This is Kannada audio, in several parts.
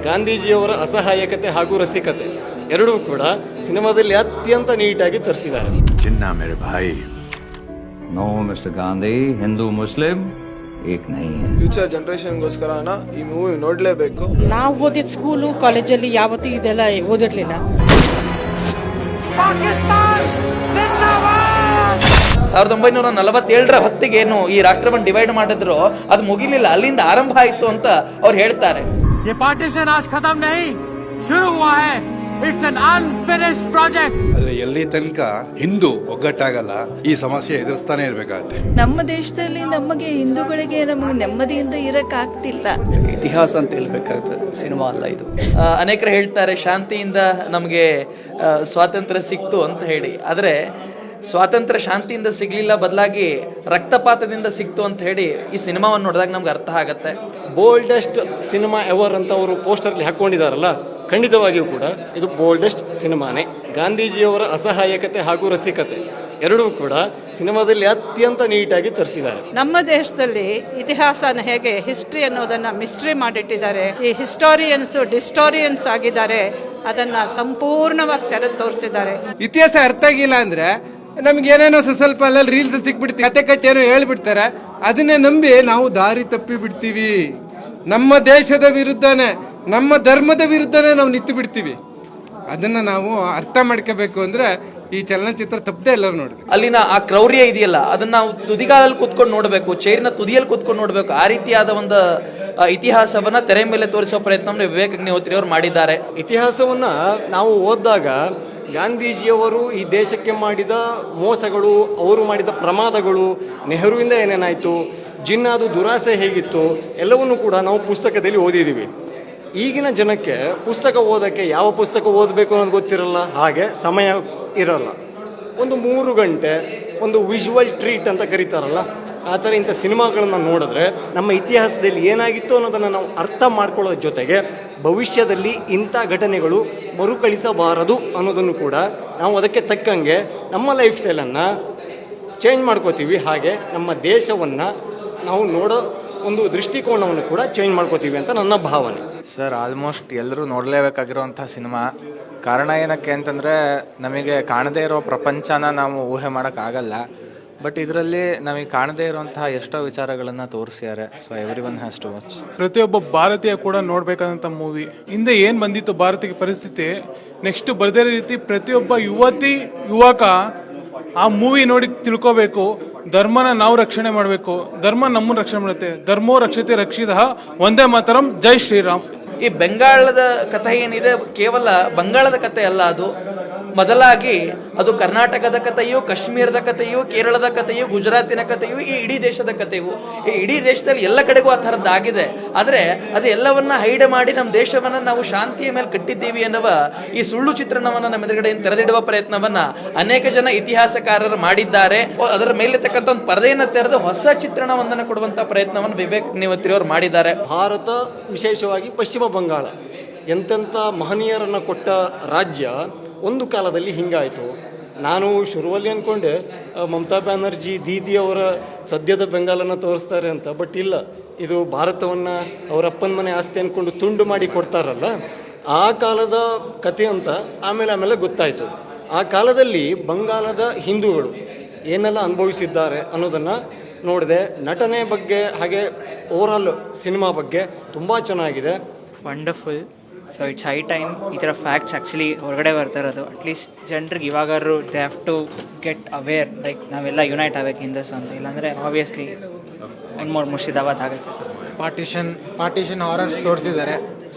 ಗಾಂಧೀಜಿಯವರ ಅಸಹಾಯಕತೆ ಹಾಗೂ ರಸಿಕತೆ ಎರಡೂ ಕೂಡ ಸಿನಿಮಾದಲ್ಲಿ ಅತ್ಯಂತ ನೀಟಾಗಿ ತರಿಸಿದ್ದಾರೆ. जिन्ना मेरे भाई. नो मिस्टर गांधी, हिंदू मुस्लिम एक नहीं है. ಫ್ಯೂಚರ್ ಜನರೇಷನ್ಗೋಸ್ಕರ ಈ ಮೂವಿ ನೋಡಲೇಬೇಕು. ನಾವು ಓದಿದ ಸ್ಕೂಲು ಕಾಲೇಜಲ್ಲಿ ಯಾವತ್ತೂ ಇದೆಲ್ಲ ಓದಿರ್ಲಿಲ್ಲ. 1947ರ ಹೊತ್ತಿಗೇನು ಈ ರಾಷ್ಟ್ರವನ್ನು ಡಿವೈಡ್ ಮಾಡಿದ್ರು ಅದು ಮುಗಿಲಿಲ್ಲ, ಅಲ್ಲಿಂದ ಆರಂಭ ಆಯಿತು ಅಂತ ಅವ್ರು ಹೇಳ್ತಾರೆ. ये पार्टीशन आज खत्म नहीं शुरू हुआ है. It's an unfinished project. ಆದ್ರೆ ಎಲ್ಲಿ ತನಕ ಹಿಂದೂ ಒಗ್ಗಟ್ಟಾಗಲ್ಲ ಈ ಸಮಸ್ಯೆ ಎದುರಿಸ್ತಾನೆ ಇರಬೇಕಾಗುತ್ತೆ. ನಮ್ಮ ದೇಶದಲ್ಲಿ ನಮಗೆ ಹಿಂದೂಗಳಿಗೆ ನಮಗೆ ನೆಮ್ಮದಿಯಿಂದ ಇರಕ್ಕಾಗ್ತಿಲ್ಲ. ಇತಿಹಾಸ ಅಂತ ಹೇಳ್ಬೇಕಾಗ್ತದೆ, ಸಿನಿಮಾ ಅಲ್ಲ ಇದು. ಅನೇಕರು ಹೇಳ್ತಾರೆ ಶಾಂತಿಯಿಂದ ನಮಗೆ ಸ್ವಾತಂತ್ರ್ಯ ಸಿಕ್ತು ಅಂತ ಹೇಳಿ, ಆದರೆ ಸ್ವಾತಂತ್ರ್ಯ ಶಾಂತಿಯಿಂದ ಸಿಗ್ಲಿಲ್ಲ, ಬದಲಾಗಿ ರಕ್ತಪಾತದಿಂದ ಸಿಕ್ತು ಅಂತ ಹೇಳಿ ಈ ಸಿನಿಮಾವನ್ನು ನೋಡಿದಾಗ ನಮ್ಗೆ ಅರ್ಥ ಆಗತ್ತೆ. ಬೋಲ್ಡೆಸ್ಟ್ ಸಿನಿಮಾ ಎವರ್ ಅಂತ ಅವರು ಪೋಸ್ಟರ್ಲಿ ಹಾಕ್ಕೊಂಡಿದ್ದಾರಲ್ಲ, ಖಂಡಿತವಾಗಿಯೂ ಕೂಡ ಇದು ಬೋಲ್ಡೆಸ್ಟ್ ಸಿನಿಮಾನೇ. ಗಾಂಧೀಜಿಯವರ ಅಸಹಾಯಕತೆ ಹಾಗೂ ರಸಿಕತೆ ಎರಡೂ ಕೂಡ ಸಿನಿಮಾದಲ್ಲಿ ಅತ್ಯಂತ ನೀಟಾಗಿ ತರಿಸಿದ್ದಾರೆ. ನಮ್ಮ ದೇಶದಲ್ಲಿ ಇತಿಹಾಸನ ಹೇಗೆ ಹಿಸ್ಟ್ರಿ ಅನ್ನೋದನ್ನ ಮಿಸ್ಟ್ರಿ ಮಾಡಿಟ್ಟಿದ್ದಾರೆ, ಈ ಹಿಸ್ಟೋರಿಯನ್ಸ್ ಡಿಸ್ಟೋರಿಯನ್ಸ್ ಆಗಿದ್ದಾರೆ, ಅದನ್ನ ಸಂಪೂರ್ಣವಾಗಿ ತೆರೆದು ತೋರಿಸಿದ್ದಾರೆ. ಇತಿಹಾಸ ಅರ್ಥ ಆಗಿಲ್ಲ ಅಂದ್ರೆ ನಮ್ಗೆ ಏನೇನೋ ಸ್ವಲ್ಪ ಅಲ್ಲಲ್ಲಿ ರೀಲ್ಸ್ ಸಿಕ್ಬಿಡ್ತೀವಿ, ಕತೆ ಕಟ್ಟಿ ಏನೋ ಹೇಳ್ಬಿಡ್ತಾರೆ, ಅದನ್ನೇ ನಂಬಿ ನಾವು ದಾರಿ ತಪ್ಪಿ ಬಿಡ್ತೀವಿ. ನಮ್ಮ ದೇಶದ ವಿರುದ್ಧನೇ, ನಮ್ಮ ಧರ್ಮದ ವಿರುದ್ಧನೇ ನಾವು ನಿಂತು ಬಿಡ್ತೀವಿ. ಅದನ್ನ ನಾವು ಅರ್ಥ ಮಾಡ್ಕೋಬೇಕು ಅಂದ್ರೆ ಈ ಚಲನಚಿತ್ರ ತಪ್ಪದೆ ಎಲ್ಲರೂ ನೋಡ್ಬೇಕು. ಅಲ್ಲಿನ ಆ ಕ್ರೌರ್ಯ ಇದೆಯಲ್ಲ, ಅದನ್ನ ನಾವು ತುದಿಗಾಲಲ್ಲಿ ಕೂತ್ಕೊಂಡು ನೋಡಬೇಕು, ಚೇರಿನ ತುದಿಯಲ್ಲಿ ಕೂತ್ಕೊಂಡು ನೋಡಬೇಕು. ಆ ರೀತಿಯಾದ ಒಂದು ಇತಿಹಾಸವನ್ನ ತೆರೆ ಮೇಲೆ ತೋರಿಸುವ ಪ್ರಯತ್ನವನ್ನು ವಿವೇಕ್ ಅಗ್ನಿಹೋತ್ರಿ ಅವರು ಮಾಡಿದ್ದಾರೆ. ಇತಿಹಾಸವನ್ನ ನಾವು ಓದಿದಾಗ ಗಾಂಧೀಜಿಯವರು ಈ ದೇಶಕ್ಕೆ ಮಾಡಿದ ಮೋಸಗಳು, ಅವರು ಮಾಡಿದ ಪ್ರಮಾದಗಳು, ನೆಹರುವಿಂದ ಏನೇನಾಯಿತು, ಜಿನ್ನಾದು ದುರಾಸೆ ಹೇಗಿತ್ತು, ಎಲ್ಲವನ್ನೂ ಕೂಡ ನಾವು ಪುಸ್ತಕದಲ್ಲಿ ಓದಿದ್ದೀವಿ. ಈಗಿನ ಜನಕ್ಕೆ ಪುಸ್ತಕ ಓದೋಕ್ಕೆ ಯಾವ ಪುಸ್ತಕ ಓದಬೇಕು ಅನ್ನೋದು ಗೊತ್ತಿರಲ್ಲ, ಹಾಗೆ ಸಮಯ ಇರಲ್ಲ. ಒಂದು 3 ಗಂಟೆ ಒಂದು ವಿಜುವಲ್ ಟ್ರೀಟ್ ಅಂತ ಕರೀತಾರಲ್ಲ, ಆ ಥರ ಇಂಥ ಸಿನಿಮಾಗಳನ್ನು ನೋಡಿದ್ರೆ ನಮ್ಮ ಇತಿಹಾಸದಲ್ಲಿ ಏನಾಗಿತ್ತು ಅನ್ನೋದನ್ನು ನಾವು ಅರ್ಥ ಮಾಡ್ಕೊಳ್ಳೋದ್ರ ಜೊತೆಗೆ ಭವಿಷ್ಯದಲ್ಲಿ ಇಂಥ ಘಟನೆಗಳು ಮರುಕಳಿಸಬಾರದು ಅನ್ನೋದನ್ನು ಕೂಡ ನಾವು ಅದಕ್ಕೆ ತಕ್ಕಂಗೆ ನಮ್ಮ ಲೈಫ್ ಸ್ಟೈಲನ್ನು ಚೇಂಜ್ ಮಾಡ್ಕೋತೀವಿ. ಹಾಗೆ ನಮ್ಮ ದೇಶವನ್ನು ನಾವು ನೋಡೋ ಒಂದು ದೃಷ್ಟಿಕೋನವನ್ನು ಕೂಡ ಚೇಂಜ್ ಮಾಡ್ಕೋತೀವಿ ಅಂತ ನನ್ನ ಭಾವನೆ. ಸರ್, ಆಲ್ಮೋಸ್ಟ್ ಎಲ್ಲರೂ ನೋಡಲೇಬೇಕಾಗಿರುವಂಥ ಸಿನಿಮಾ. ಕಾರಣ ಏನಕ್ಕೆ ಅಂತಂದರೆ, ನಮಗೆ ಕಾಣದೇ ಇರೋ ಪ್ರಪಂಚನ ನಾವು ಊಹೆ ಮಾಡೋಕ್ಕಾಗಲ್ಲ. ಬಟ್ ಇದರಲ್ಲಿ ನಮಗೆ ಕಾಣದೇ ಇರುವಂತಹ ಎಷ್ಟೋ ವಿಚಾರಗಳನ್ನು ತೋರಿಸಿದ್ದಾರೆ. So every one has to watch. ಪ್ರತಿಯೊಬ್ಬ ಭಾರತೀಯ ಕೂಡ ನೋಡಬೇಕಾದಂಥ ಮೂವಿ. ಹಿಂದೆ ಏನು ಬಂದಿತ್ತು ಭಾರತೀಯ ಪರಿಸ್ಥಿತಿ, ನೆಕ್ಸ್ಟ್ ಬರದೇ ರೀತಿ ಪ್ರತಿಯೊಬ್ಬ ಯುವಕ ಆ ಮೂವಿ ನೋಡಿ ತಿಳ್ಕೋಬೇಕು. ಧರ್ಮನ ನಾವು ರಕ್ಷಣೆ ಮಾಡಬೇಕು, ಧರ್ಮ ನಮ್ಮನ್ನು ರಕ್ಷಣೆ ಮಾಡುತ್ತೆ. ಧರ್ಮೋ ರಕ್ಷತೆ ರಕ್ಷಿತಃ, ವಂದೇ ಮಾತರಂ, ಜೈ ಶ್ರೀರಾಮ್. ಈ ಬೆಂಗಾಳದ ಕಥೆ ಏನಿದೆ ಕೇವಲ ಬಂಗಾಳದ ಕಥೆ ಅಲ್ಲ, ಅದು ಮೊದಲಾಗಿ ಅದು ಕರ್ನಾಟಕದ ಕಥೆಯು, ಕಾಶ್ಮೀರದ ಕಥೆಯು, ಕೇರಳದ ಕಥೆಯು, ಗುಜರಾತಿನ ಕಥೆಯು, ಈ ಇಡೀ ದೇಶದ ಕಥೆಯು. ಈ ಇಡೀ ದೇಶದಲ್ಲಿ ಎಲ್ಲ ಕಡೆಗೂ ಆ ಥರದ್ದಾಗಿದೆ. ಆದರೆ ಅದು ಎಲ್ಲವನ್ನ ಹೈಡ್ ಮಾಡಿ ನಮ್ಮ ದೇಶವನ್ನ ನಾವು ಶಾಂತಿಯ ಮೇಲೆ ಕಟ್ಟಿದ್ದೀವಿ ಎನ್ನುವ ಈ ಸುಳ್ಳು ಚಿತ್ರಣವನ್ನ ನಮ್ಮ ಎದುರುಗಡೆಯಿಂದ ತೆರೆದಿಡುವ ಪ್ರಯತ್ನವನ್ನ ಅನೇಕ ಜನ ಇತಿಹಾಸಕಾರರು ಮಾಡಿದ್ದಾರೆ. ಅದರ ಮೇಲಿರ್ತಕ್ಕಂಥ ಒಂದು ಪರದೆಯನ್ನು ತೆರೆದು ಹೊಸ ಚಿತ್ರಣವನ್ನ ಕೊಡುವಂತ ಪ್ರಯತ್ನವನ್ನು ವಿವೇಕ್ ಅಗ್ನಿಹೋತ್ರಿ ಅವರು ಮಾಡಿದ್ದಾರೆ. ಭಾರತ, ವಿಶೇಷವಾಗಿ ಪಶ್ಚಿಮ ಬಂಗಾಳ ಎಂತೆಂಥ ಮಹನೀಯರನ್ನು ಕೊಟ್ಟ ರಾಜ್ಯ ಒಂದು ಕಾಲದಲ್ಲಿ ಹಿಂಗಾಯಿತು. ನಾನು ಶುರುವಲ್ಲಿ ಅಂದ್ಕೊಂಡೆ ಮಮತಾ ಬ್ಯಾನರ್ಜಿ ದೀದಿಯವರ ಸದ್ಯದ ಬೆಂಗಾಲನ್ನು ತೋರಿಸ್ತಾರೆ ಅಂತ. ಬಟ್ ಇಲ್ಲ, ಇದು ಭಾರತವನ್ನು ಅವರ ಅಪ್ಪನ ಮನೆ ಆಸ್ತಿ ಅಂದ್ಕೊಂಡು ತುಂಡು ಮಾಡಿ ಕೊಡ್ತಾರಲ್ಲ, ಆ ಕಾಲದ ಕಥೆ ಅಂತ ಆಮೇಲೆ ಗೊತ್ತಾಯಿತು. ಆ ಕಾಲದಲ್ಲಿ ಬಂಗಾಲದ ಹಿಂದೂಗಳು ಏನೆಲ್ಲ ಅನುಭವಿಸಿದ್ದಾರೆ ಅನ್ನೋದನ್ನು ನೋಡಿದೆ. ನಟನೆ ಬಗ್ಗೆ ಹಾಗೆ ಓವರಾಲ್ ಸಿನಿಮಾ ಬಗ್ಗೆ ತುಂಬ ಚೆನ್ನಾಗಿದೆ. Wonderful. So it's high time ಈ ಥರ ಫ್ಯಾಕ್ಟ್ಸ್ ಆ್ಯಕ್ಚುಲಿ ಹೊರಗಡೆ ಬರ್ತಾ ಇರೋದು. ಅಟ್ಲೀಸ್ಟ್ ಜನರಿಗೆ ಇವಾಗಾದ್ರು they have to get aware, like ನಾವೆಲ್ಲ ಯುನೈಟ್ ಆಗಬೇಕು ಹಿಂದೂಸ್ ಅಂತ. ಇಲ್ಲಾಂದರೆ ಆಬ್ವಿಯಸ್ಲಿ ಮುರ್ಷಿದಾಬಾದ್ ಆಗುತ್ತೆ. ಪಾರ್ಟಿಷನ್ ಹಾರರ್ಸ್ ತೋರಿಸಿದ್ದಾರೆ.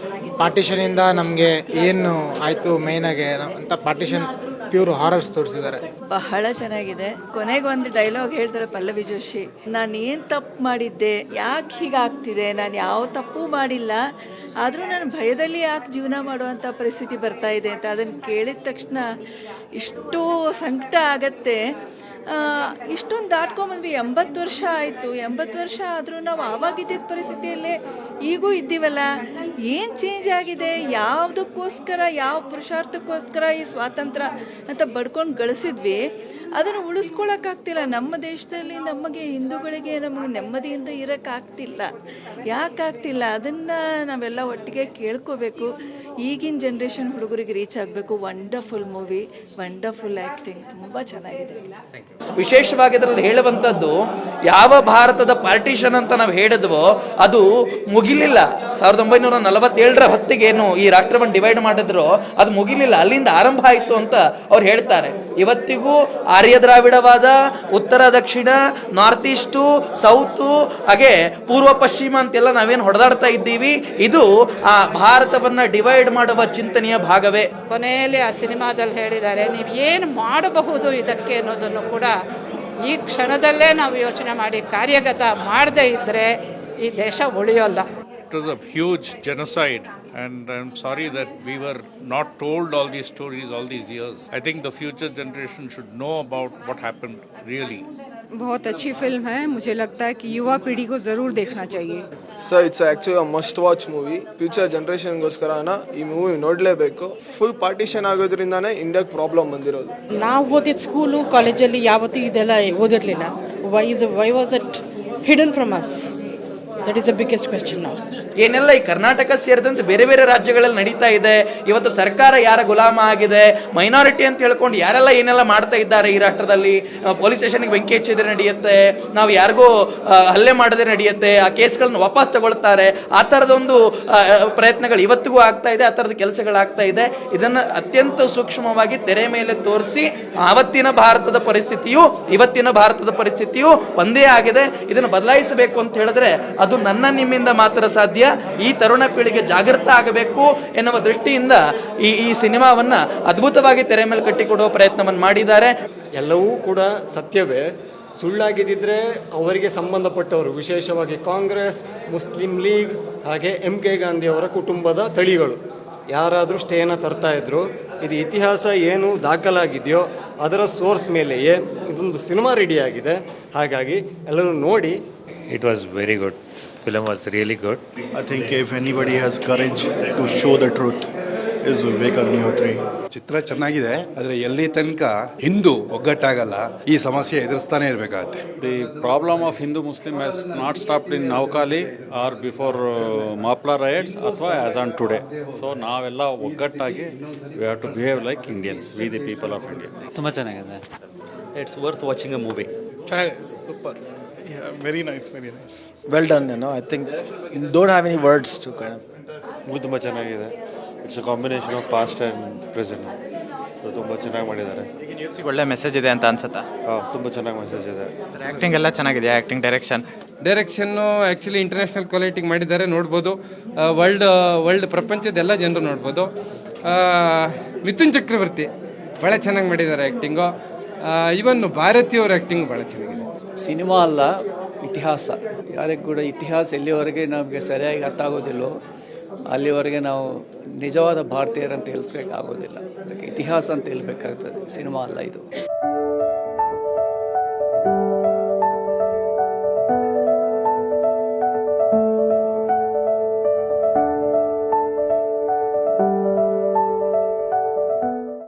ಪಾರ್ಟಿಷನಿಂದ ನಮಗೆ ಏನು ಆಯಿತು ಮೇಯ್ನಾಗೆ ಅಂತ ಪಾರ್ಟಿಷನ್ ಪ್ಯೂರ್ ಹಾರರ್ಸ್ ತೋರಿಸಿದ್ದಾರೆ. ಬಹಳ ಚೆನ್ನಾಗಿದೆ. ಕೊನೆಗೆ ಒಂದು ಡೈಲಾಗ್ ಹೇಳ್ತಾರೆ ಪಲ್ಲವಿ ಜೋಶಿ, ನಾನು ಏನು ತಪ್ಪು ಮಾಡಿದ್ದೆ, ಯಾಕೆ ಹೀಗಾಗ್ತಿದೆ, ನಾನು ಯಾವ ತಪ್ಪು ಮಾಡಿಲ್ಲ, ಆದರೂ ನಾನು ಭಯದಲ್ಲಿ ಯಾಕೆ ಜೀವನ ಮಾಡುವಂಥ ಪರಿಸ್ಥಿತಿ ಬರ್ತಾ ಇದೆ ಅಂತ. ಅದನ್ನು ಕೇಳಿದ ತಕ್ಷಣ ಇಷ್ಟು ಸಂಕಟ ಆಗತ್ತೆ. ಇಷ್ಟೊಂದು ದಾಟ್ಕೊಂಬಂದ್ವಿ. 80 ವರ್ಷ ಆಯಿತು. 80 ವರ್ಷ ಆದರೂ ನಾವು ಆವಾಗಿದ್ದ ಪರಿಸ್ಥಿತಿಯಲ್ಲೇ ಈಗೂ ಇದ್ದೀವಲ್ಲ. ಏನು ಚೇಂಜ್ ಆಗಿದೆ, ಯಾವುದಕ್ಕೋಸ್ಕರ, ಯಾವ ಪುರುಷಾರ್ಥಕ್ಕೋಸ್ಕರ ಈ ಸ್ವಾತಂತ್ರ್ಯ ಅಂತ ಬಡ್ಕೊಂಡು ಗಳಿಸಿದ್ವಿ, ಅದನ್ನು ಉಳಿಸ್ಕೊಳಕ್ಕಾಗ್ತಿಲ್ಲ. ನಮ್ಮ ದೇಶದಲ್ಲಿ ನಮಗೆ ಹಿಂದೂಗಳಿಗೆ ನಮಗೆ ನೆಮ್ಮದಿಯಿಂದ ಇರೋಕ್ಕಾಗ್ತಿಲ್ಲ. ಯಾಕಾಗ್ತಿಲ್ಲ ಅದನ್ನು ನಾವೆಲ್ಲ ಒಟ್ಟಿಗೆ ಕೇಳ್ಕೋಬೇಕು. ಈಗಿನ ಜನ್ರೇಷನ್ ಹುಡುಗರಿಗೆ ರೀಚ್ ಆಗಬೇಕು. ವಂಡರ್ಫುಲ್ ಮೂವಿ, ವಂಡರ್ಫುಲ್ ಆ್ಯಕ್ಟಿಂಗ್, ತುಂಬ ಚೆನ್ನಾಗಿದೆ. ವಿಶೇಷವಾಗಿ ಇದರಲ್ಲಿ ಹೇಳುವಂಥದ್ದು, ಯಾವ ಭಾರತದ ಪಾರ್ಟಿಷನ್ ಅಂತ ನಾವು ಹೇಳಿದ್ವೋ ಅದು ಮುಗಿಲಿಲ್ಲ. 1947 ಹೊತ್ತಿಗೆ ಏನು ಈ ರಾಷ್ಟ್ರವನ್ನು ಡಿವೈಡ್ ಮಾಡಿದ್ರು ಅದು ಮುಗಿಲಿಲ್ಲ, ಅಲ್ಲಿಂದ ಆರಂಭ ಆಯಿತು ಅಂತ ಅವ್ರು ಹೇಳ್ತಾರೆ. ಇವತ್ತಿಗೂ ಆರ್ಯ ದ್ರಾವಿಡವಾದ ಉತ್ತರ ದಕ್ಷಿಣ, ನಾರ್ತ್ ಈಸ್ಟು, ಸೌತು, ಹಾಗೆ ಪೂರ್ವ ಪಶ್ಚಿಮ ಅಂತೆಲ್ಲ ನಾವೇನು ಹೊಡೆದಾಡ್ತಾ ಇದ್ದೀವಿ, ಇದು ಆ ಭಾರತವನ್ನ ಡಿವೈಡ್ ಮಾಡುವ ಚಿಂತನೆಯ ಭಾಗವೇ. ಕೊನೆಯಲ್ಲಿ ಆ ಸಿನಿಮಾದಲ್ಲಿ ಹೇಳಿದ್ದಾರೆ, ನೀವು ಏನು ಮಾಡಬಹುದು ಇದಕ್ಕೆ ಅನ್ನೋದನ್ನು ಕೂಡ ಈ ಕ್ಷಣದಲ್ಲೇ ನಾವು ಯೋಚನೆ ಮಾಡಿ ಕಾರ್ಯಗತ ಮಾಡದೇ ಇದ್ದರೆ ಈ ದೇಶ ಉಳಿಯೋಲ್ಲ. It was a huge genocide, and I'm sorry that we were not told all these stories all these years. I think the future generation should know about what happened really. बहुत अच्छी फिल्म है. मुझे लगता है कि युवा पीढ़ी को ज़रूर देखना चाहिए. So it's actually a must watch movie. Future ಜನ್ರೇಷನ್ಗೋಸ್ಕರನ ಈ ಮೂವಿ ನೋಡಲೇಬೇಕು. ಫುಲ್ ಪಾರ್ಟಿಷನ್ ಆಗೋದ್ರಿಂದಾನೇ ಇಂಡಿಯಾಗೆ ಪ್ರಾಬ್ಲಮ್ ಬಂದಿರೋದು. ನಾವು ಓದಿದ ಸ್ಕೂಲು ಕಾಲೇಜಲ್ಲಿ ಯಾವತ್ತೂ ಇದೆಲ್ಲ ಓದಿರಲಿಲ್ಲ. Why was it hidden from us? That is the biggest question ನಾವು. ಏನೆಲ್ಲ ಈ ಕರ್ನಾಟಕ ಸೇರಿದಂತೆ ಬೇರೆ ಬೇರೆ ರಾಜ್ಯಗಳಲ್ಲಿ ನಡೀತಾ ಇದೆ, ಇವತ್ತು ಸರ್ಕಾರ ಯಾರ ಗುಲಾಮ ಆಗಿದೆ, ಮೈನಾರಿಟಿ ಅಂತ ಹೇಳ್ಕೊಂಡು ಯಾರೆಲ್ಲ ಏನೆಲ್ಲ ಮಾಡ್ತಾ ಇದ್ದಾರೆ ಈ ರಾಷ್ಟ್ರದಲ್ಲಿ. ಪೊಲೀಸ್ ಸ್ಟೇಷನ್ಗೆ ಬೆಂಕಿ ಹಚ್ಚಿದ್ರೆ ನಡೆಯುತ್ತೆ, ನಾವು ಯಾರಿಗೂ ಹಲ್ಲೆ ಮಾಡದೆ ನಡೆಯುತ್ತೆ, ಆ ಕೇಸ್ಗಳನ್ನ ವಾಪಸ್ ತಗೊಳ್ತಾರೆ. ಆ ಥರದೊಂದು ಪ್ರಯತ್ನಗಳು ಇವತ್ತಿಗೂ ಆಗ್ತಾ ಇದೆ, ಆ ಥರದ ಕೆಲಸಗಳಾಗ್ತಾ ಇದೆ. ಇದನ್ನು ಅತ್ಯಂತ ಸೂಕ್ಷ್ಮವಾಗಿ ತೆರೆ ಮೇಲೆ ತೋರಿಸಿ ಆವತ್ತಿನ ಭಾರತದ ಪರಿಸ್ಥಿತಿಯು ಇವತ್ತಿನ ಭಾರತದ ಪರಿಸ್ಥಿತಿಯು ಒಂದೇ ಆಗಿದೆ, ಇದನ್ನು ಬದಲಾಯಿಸಬೇಕು ಅಂತ ಹೇಳಿದ್ರೆ ಅದು ನನ್ನ ನಿಮ್ಮಿಂದ ಮಾತ್ರ ಸಾಧ್ಯ. ಈ ತರುಣ ಪೀಳಿಗೆ ಜಾಗೃತ ಆಗಬೇಕು ಎನ್ನುವ ದೃಷ್ಟಿಯಿಂದ ಈ ಸಿನಿಮಾವನ್ನ ಅದ್ಭುತವಾಗಿ ತೆರೆ ಮೇಲೆ ಕಟ್ಟಿಕೊಡುವ ಪ್ರಯತ್ನವನ್ನು ಮಾಡಿದ್ದಾರೆ. ಎಲ್ಲವೂ ಕೂಡ ಸತ್ಯವೇ. ಸುಳ್ಳಾಗಿದ್ದಿದ್ರೆ ಅವರಿಗೆ ಸಂಬಂಧಪಟ್ಟವರು, ವಿಶೇಷವಾಗಿ ಕಾಂಗ್ರೆಸ್, ಮುಸ್ಲಿಂ ಲೀಗ್ ಹಾಗೆ MK ಗಾಂಧಿ ಅವರ ಕುಟುಂಬದ ತಳಿಗಳು ಯಾರಾದರೂ ಸ್ಟೇನ ತರ್ತಾ ಇದ್ರು. ಇದು ಇತಿಹಾಸ ಏನು ದಾಖಲಾಗಿದೆಯೋ ಅದರ ಸೋರ್ಸ್ ಮೇಲೆಯೇ ಇದೊಂದು ಸಿನಿಮಾ ರೆಡಿಯಾಗಿದೆ. ಹಾಗಾಗಿ ಎಲ್ಲರೂ ನೋಡಿ. It was very good. Film was really good. I think if anybody has courage to show the truth is Vivek Agnihotri. ಚಿತ್ರ ಚೆನ್ನಾಗಿದೆ, ಆದರೆ ಎಲ್ಲಿ ತನಕ ಹಿಂದೂ ಒಗ್ಗಟ್ಟಾಗಲ್ಲ ಈ ಸಮಸ್ಯೆ ಎದುರಿಸ್ತಾನೆ ಇರಬೇಕಾಗತ್ತೆ. The problem of Hindu-Muslim has not stopped in Navkali or before Mapla riots ಅಥವಾ as on today. So ನಾವೆಲ್ಲ ಒಗ್ಗಟ್ಟಾಗಿ we have to behave like Indians, we the people of India. ತುಂಬ ಚೆನ್ನಾಗಿದೆ. It's worth watching a movie. Super. Very nice, very nice. Well done. I think don't have any words to kind of. Movie ತುಂಬ ಚೆನ್ನಾಗಿದೆ. It's a combination of past and present. ತುಂಬ ಚೆನ್ನಾಗಿ ಮಾಡಿದ್ದಾರೆ. ಒಳ್ಳೆ ಮೆಸೇಜ್ ಇದೆ ಅಂತ ಅನ್ಸುತ್ತಾ? ತುಂಬ ಚೆನ್ನಾಗಿ ಮೆಸೇಜ್ ಇದೆ. ಆ್ಯಕ್ಟಿಂಗ್ ಎಲ್ಲ ಚೆನ್ನಾಗಿದೆ. ಆ್ಯಕ್ಟಿಂಗ್, ಡೈರೆಕ್ಷನ್ನು ಆ್ಯಕ್ಚುಲಿ ಇಂಟರ್ನ್ಯಾಷನಲ್ ಕ್ವಾಲಿಟಿಗೆ ಮಾಡಿದ್ದಾರೆ, ನೋಡ್ಬೋದು. ವರ್ಲ್ಡ್ ಪ್ರಪಂಚದೆಲ್ಲ ಜನರು ನೋಡ್ಬೋದು. ಮಿಥುನ್ ಚಕ್ರವರ್ತಿ ಭಾಳ ಚೆನ್ನಾಗಿ ಮಾಡಿದ್ದಾರೆ ಆ್ಯಕ್ಟಿಂಗು. ಇವನ್ ಭಾರತೀಯವ್ರ ಆ್ಯಕ್ಟಿಂಗ್ ಭಾಳ ಚೆನ್ನಾಗಿದೆ. ಸಿನಿಮಾ ಅಲ್ಲ, ಇತಿಹಾಸ. ಯಾರಿಗೂ ಕೂಡ ಇತಿಹಾಸ ಎಲ್ಲಿವರೆಗೆ ನಮಗೆ ಸರಿಯಾಗಿ ಅರ್ಥ ಆಗೋದಿಲ್ಲೋ ಅಲ್ಲಿವರೆಗೆ ನಾವು ನಿಜವಾದ ಭಾರತೀಯರಂತ ಹೇಳಿಸ್ಬೇಕಾಗೋದಿಲ್ಲ. ಅದಕ್ಕೆ ಇತಿಹಾಸ ಅಂತ ಹೇಳ್ಬೇಕಾಗ್ತದೆ, ಸಿನಿಮಾ ಅಲ್ಲ ಇದು.